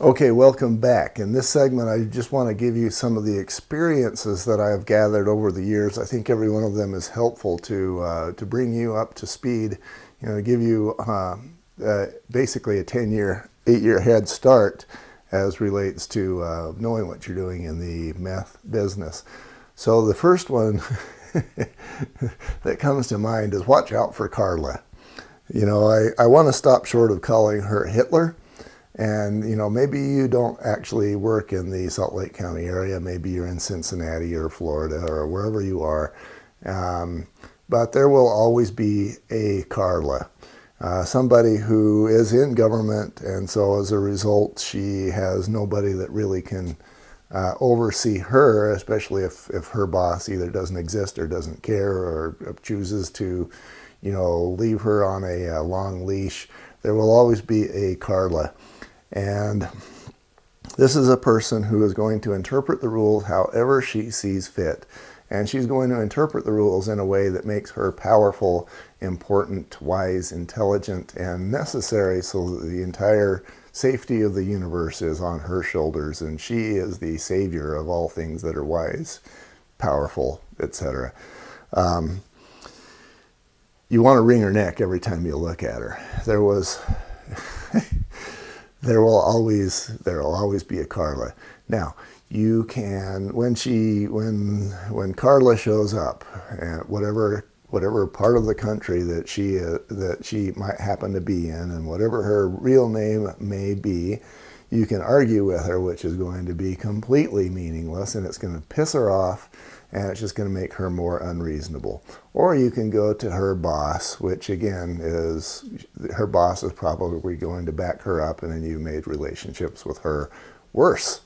Okay, welcome back. In this segment, I just want to give you some of the experiences that I've gathered over the years. I think every one of them is helpful to bring you up to speed, to give you basically a 10-year, 8-year head start as relates to knowing what you're doing in the meth business. So the first one that comes to mind is watch out for Carla. I want to stop short of calling her Hitler. And, maybe you don't actually work in the Salt Lake County area. Maybe you're in Cincinnati or Florida or wherever you are. But there will always be a Carla, somebody who is in government. And so as a result, she has nobody that really can oversee her, especially if her boss either doesn't exist or doesn't care or chooses to, leave her on a long leash. There will always be a Carla. And this is a person who is going to interpret the rules however she sees fit. And she's going to interpret the rules in a way that makes her powerful, important, wise, intelligent, and necessary so that the entire safety of the universe is on her shoulders. And she is the savior of all things that are wise, powerful, etc. You want to wring her neck every time you look at her. There will always be a Carla. Now, you can, when Carla shows up, at whatever part of the country that she might happen to be in, and whatever her real name may be, you can argue with her, which is going to be completely meaningless, and it's going to piss her off, and it's just going to make her more unreasonable. Or you can go to her boss, which again is, her boss is probably going to back her up, and then you've made relationships with her worse.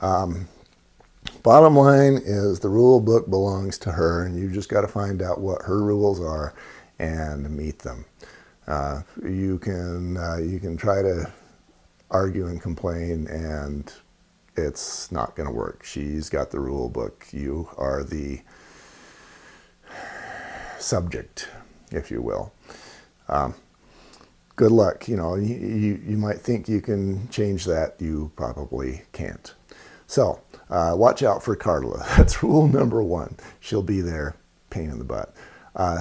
Bottom line is the rule book belongs to her, and you just got to find out what her rules are and meet them. You can try to argue and complain, and it's not going to work. She's got the rule book. You are the subject, if you will. Good luck. You might think you can change that. You probably can't. So watch out for Carla. That's rule number one. She'll be there, pain in the butt.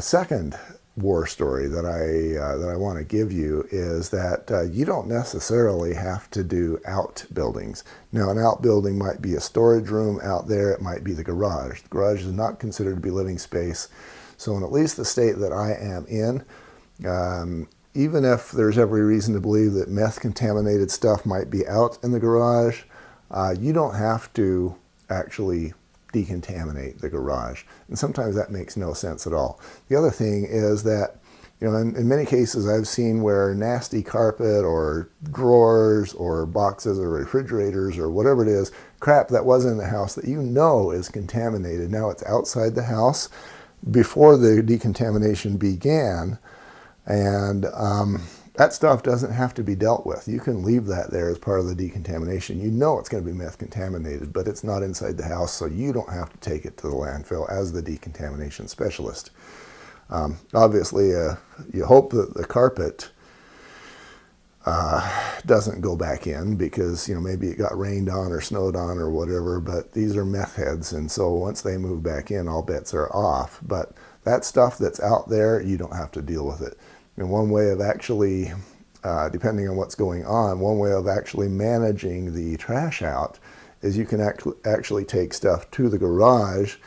Second war story that I want to give you is that you don't necessarily have to do outbuildings. Now, an outbuilding might be a storage room out there. It might be the garage. The garage is not considered to be living space. So in at least the state that I am in, even if there's every reason to believe that meth-contaminated stuff might be out in the garage, you don't have to actually decontaminate the garage. And sometimes that makes no sense at all. The other thing is that, in many cases I've seen where nasty carpet or drawers or boxes or refrigerators or whatever it is, crap that was in the house that is contaminated. Now it's outside the house before the decontamination began, and that stuff doesn't have to be dealt with. You can leave that there as part of the decontamination. It's going to be meth contaminated, but it's not inside the house, so you don't have to take it to the landfill as the decontamination specialist. Obviously, you hope that the carpet doesn't go back in because, maybe it got rained on or snowed on or whatever, but these are meth heads, and so once they move back in, all bets are off. But that stuff that's out there, you don't have to deal with it. And one way of actually, depending on what's going on, one way of actually managing the trash out is you can actually take stuff to the garage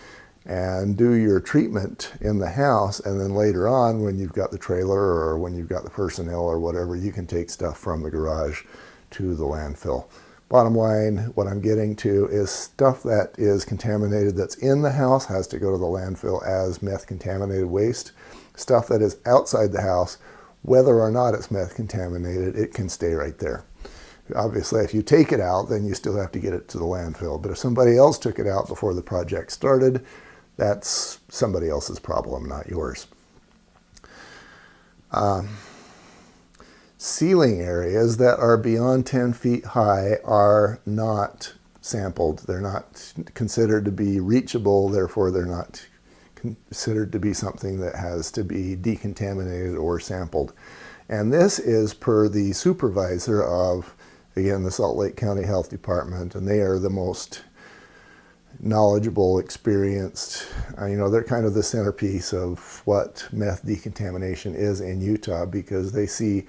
and do your treatment in the house, and then later on when you've got the trailer or when you've got the personnel or whatever, you can take stuff from the garage to the landfill. Bottom line, what I'm getting to is stuff that is contaminated that's in the house has to go to the landfill as meth contaminated waste. Stuff that is outside the house, whether or not it's meth contaminated, it can stay right there. Obviously, if you take it out, then you still have to get it to the landfill. But if somebody else took it out before the project started, that's somebody else's problem, not yours. Ceiling areas that are beyond 10 feet high are not sampled. They're not considered to be reachable, therefore they're not considered to be something that has to be decontaminated or sampled. And this is per the supervisor of again, the Salt Lake County Health Department, and they are the most knowledgeable, experienced, they're kind of the centerpiece of what meth decontamination is in Utah, because they see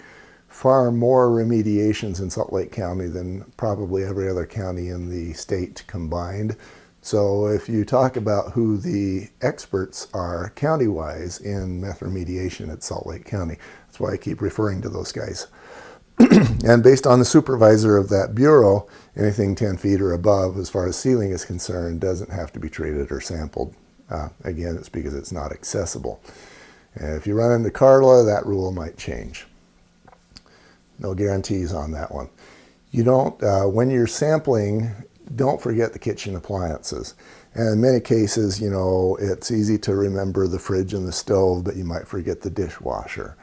far more remediations in Salt Lake County than probably every other county in the state combined. So if you talk about who the experts are county-wise in meth remediation, it's Salt Lake County. That's why I keep referring to those guys. And based on the supervisor of that bureau, anything 10 feet or above, as far as sealing is concerned, doesn't have to be treated or sampled. Again, it's because it's not accessible. And if you run into Carla, that rule might change. No guarantees on that one. You don't, when you're sampling, don't forget the kitchen appliances. And in many cases, it's easy to remember the fridge and the stove, but you might forget the dishwasher.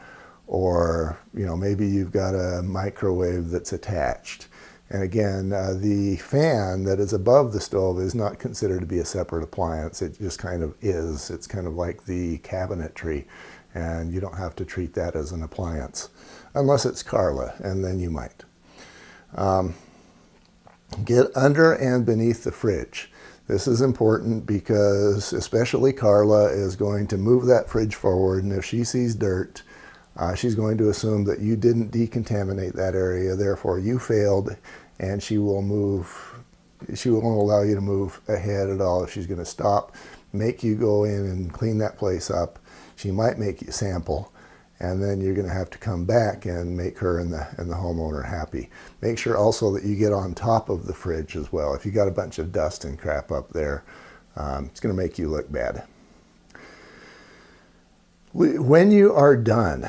Or, maybe you've got a microwave that's attached. And again, the fan that is above the stove is not considered to be a separate appliance. It just kind of is. It's kind of like the cabinetry, and you don't have to treat that as an appliance, unless it's Carla, and then you might. Get under and beneath the fridge. This is important because especially Carla is going to move that fridge forward, and if she sees dirt, she's going to assume that you didn't decontaminate that area, therefore you failed, and she won't allow you to move ahead at all. If she's going to stop, make you go in and clean that place up, she might make you sample, and then you're going to have to come back and make her and the homeowner happy. Make sure also that you get on top of the fridge as well. If you got a bunch of dust and crap up there, it's going to make you look bad. When you are done,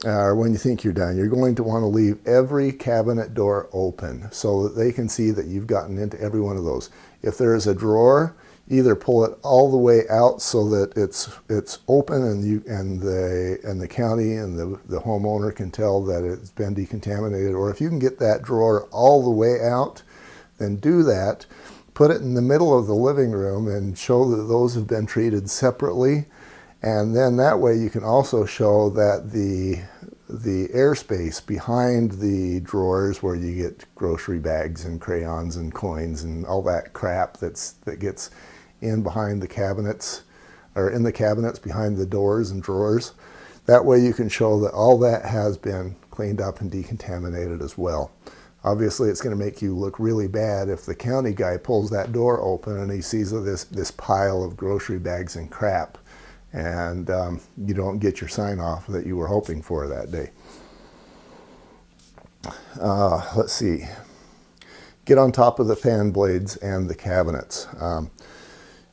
or when you think you're done, you're going to want to leave every cabinet door open so that they can see that you've gotten into every one of those. If there is a drawer, either pull it all the way out so that it's open, and the county and the homeowner can tell that it's been decontaminated. Or if you can get that drawer all the way out, then do that. Put it in the middle of the living room and show that those have been treated separately. And then that way you can also show that the airspace behind the drawers, where you get grocery bags and crayons and coins and all that crap that gets in behind the cabinets, or in the cabinets behind the doors and drawers. That way you can show that all that has been cleaned up and decontaminated as well. Obviously it's going to make you look really bad if the county guy pulls that door open and he sees this pile of grocery bags and crap, and you don't get your sign off that you were hoping for that day. Let's see. Get on top of the fan blades and the cabinets.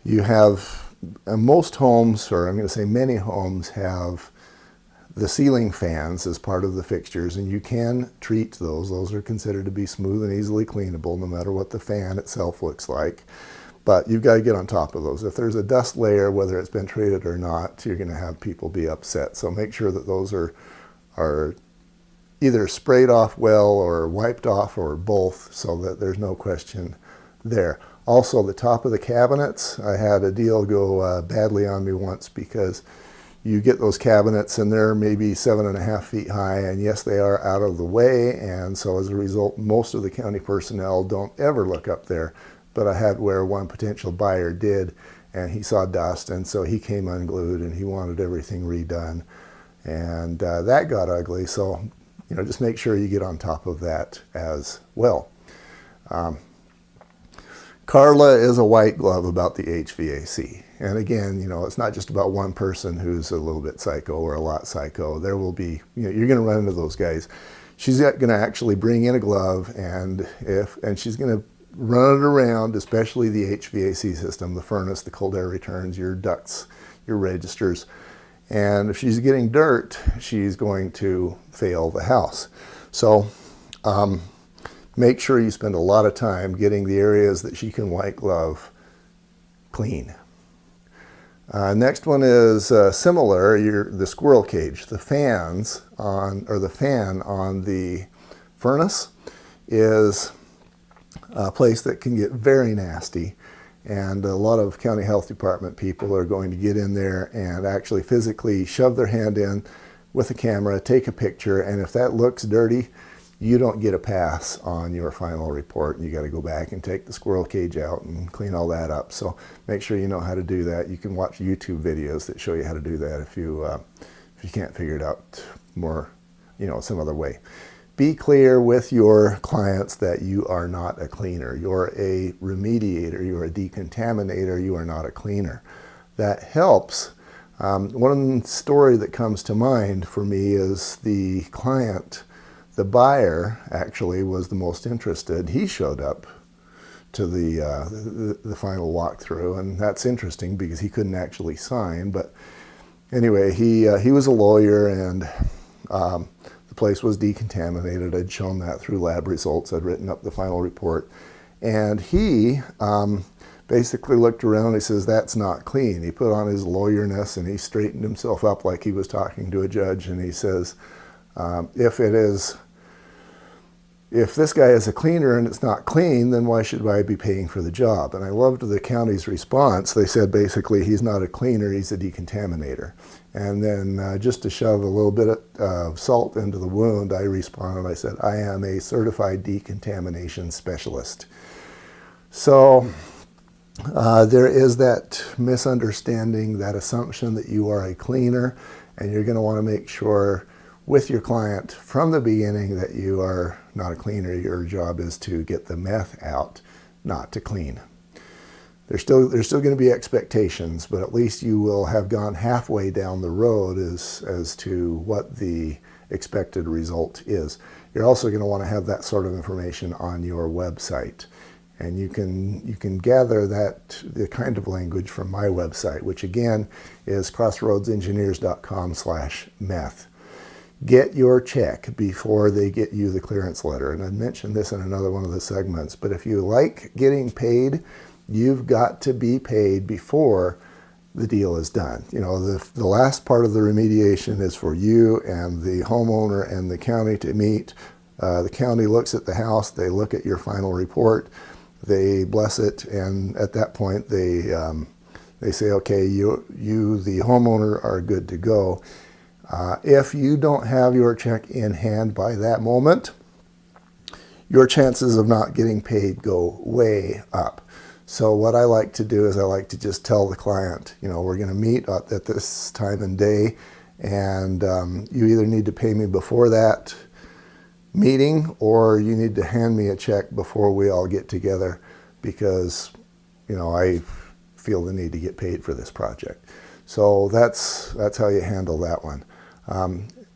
You have, most homes, or I'm going to say many homes, have the ceiling fans as part of the fixtures, and you can treat those. Those are considered to be smooth and easily cleanable, no matter what the fan itself looks like. But you've got to get on top of those. If there's a dust layer, whether it's been treated or not, you're going to have people be upset. So make sure that those are either sprayed off well or wiped off, or both, so that there's no question there. Also, the top of the cabinets, I had a deal go badly on me once, because you get those cabinets and they're maybe 7.5 feet high, and yes, they are out of the way, and so as a result, most of the county personnel don't ever look up there. But I had where one potential buyer did, and he saw dust, and so he came unglued and he wanted everything redone, and that got ugly. So just make sure you get on top of that as well. Carla is a white glove about the HVAC. And again, it's not just about one person who's a little bit psycho or a lot psycho. There will be, you're going to run into those guys. She's going to actually bring in a glove, and she's going to run it around, especially the HVAC system, the furnace, the cold air returns, your ducts, your registers. And if she's getting dirt, she's going to fail the house. So make sure you spend a lot of time getting the areas that she can white glove clean. Next one is similar, the squirrel cage. The fan on the furnace is a place that can get very nasty, and a lot of county health department people are going to get in there and actually physically shove their hand in with a camera, take a picture, and if that looks dirty, you don't get a pass on your final report. You got to go back and take the squirrel cage out and clean all that up. So make sure you know how to do that. You can watch YouTube videos that show you how to do that if you can't figure it out more, some other way. Be clear with your clients that you are not a cleaner. You're a remediator, you're a decontaminator, you are not a cleaner. That helps. One story that comes to mind for me is the client. The buyer actually was the most interested. He showed up to the final walkthrough, and that's interesting because he couldn't actually sign. But anyway, he was a lawyer, and the place was decontaminated. I'd shown that through lab results. I'd written up the final report, and he basically looked around and he says, "That's not clean." He put on his lawyerness and he straightened himself up like he was talking to a judge, and he says, if this guy is a cleaner and it's not clean, then why should I be paying for the job? And I loved the county's response. They said basically, he's not a cleaner, he's a decontaminator. And then just to shove a little bit of salt into the wound, I responded, I said, "I am a certified decontamination specialist." So there is that misunderstanding, that assumption that you are a cleaner, and you're going to want to make sure with your client from the beginning that you are not a cleaner. Your job is to get the meth out, not to clean. There's still going to be expectations, but at least you will have gone halfway down the road as to what the expected result is. You're also going to want to have that sort of information on your website. And you can gather the kind of language from my website, which again is crossroadsengineers.com/meth. Get your check before they get you the clearance letter. And I mentioned this in another one of the segments, but if you like getting paid, you've got to be paid before the deal is done. The last part of the remediation is for you and the homeowner and the county to meet. The county looks at the house, they look at your final report, they bless it, and at that point they say, okay, you the homeowner are good to go. If you don't have your check in hand by that moment, your chances of not getting paid go way up. So what I like to do is I like to just tell the client, we're going to meet at this time and day, and you either need to pay me before that meeting or you need to hand me a check before we all get together, because I feel the need to get paid for this project. So that's how you handle that one.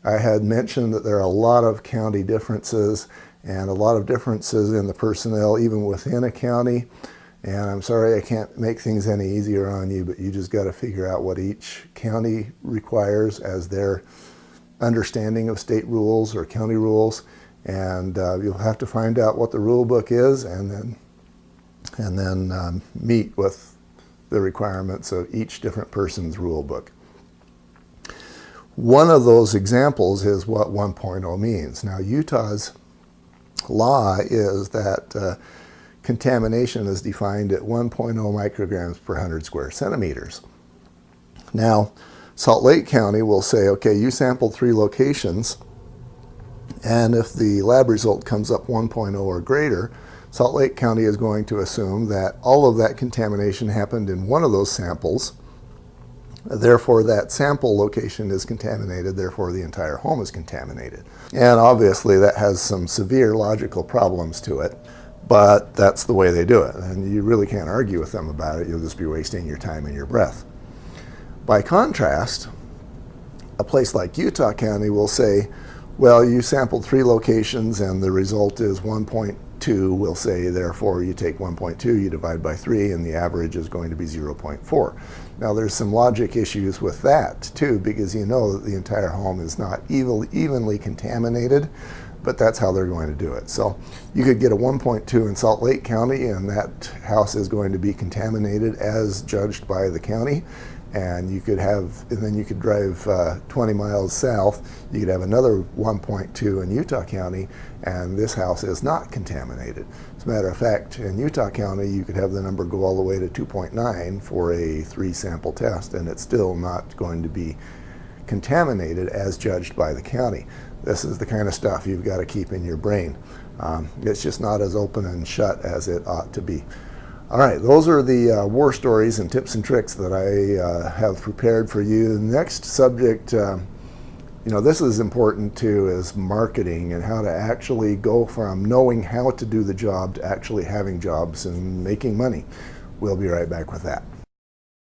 I had mentioned that there are a lot of county differences and a lot of differences in the personnel even within a county. And I'm sorry I can't make things any easier on you, but you just got to figure out what each county requires as their understanding of state rules or county rules. And you'll have to find out what the rule book is and then meet with the requirements of each different person's rule book. One of those examples is what 1.0 means. Now, Utah's law is that contamination is defined at 1.0 micrograms per 100 square centimeters. Now, Salt Lake County will say, okay, you sampled 3 locations, and if the lab result comes up 1.0 or greater, Salt Lake County is going to assume that all of that contamination happened in one of those samples. Therefore, that sample location is contaminated, therefore the entire home is contaminated. And obviously that has some severe logical problems to it, but that's the way they do it. And you really can't argue with them about it. You'll just be wasting your time and your breath. By contrast, a place like Utah County will say, well, you sampled 3 locations and the result is 1.2. We'll say, therefore, you take 1.2, you divide by 3, and the average is going to be 0.4. Now, there's some logic issues with that, too, because you know that the entire home is not evenly contaminated, but that's how they're going to do it. So you could get a 1.2 in Salt Lake County, and that house is going to be contaminated as judged by the county. And then you could drive 20 miles south, you could have another 1.2 in Utah County, and this house is not contaminated. As a matter of fact, in Utah County, you could have the number go all the way to 2.9 for a 3 sample test, and it's still not going to be contaminated as judged by the county. This is the kind of stuff you've got to keep in your brain. It's just not as open and shut as it ought to be. All right, those are the war stories and tips and tricks that I have prepared for you. The next subject, this is important too, is marketing and how to actually go from knowing how to do the job to actually having jobs and making money. We'll be right back with that.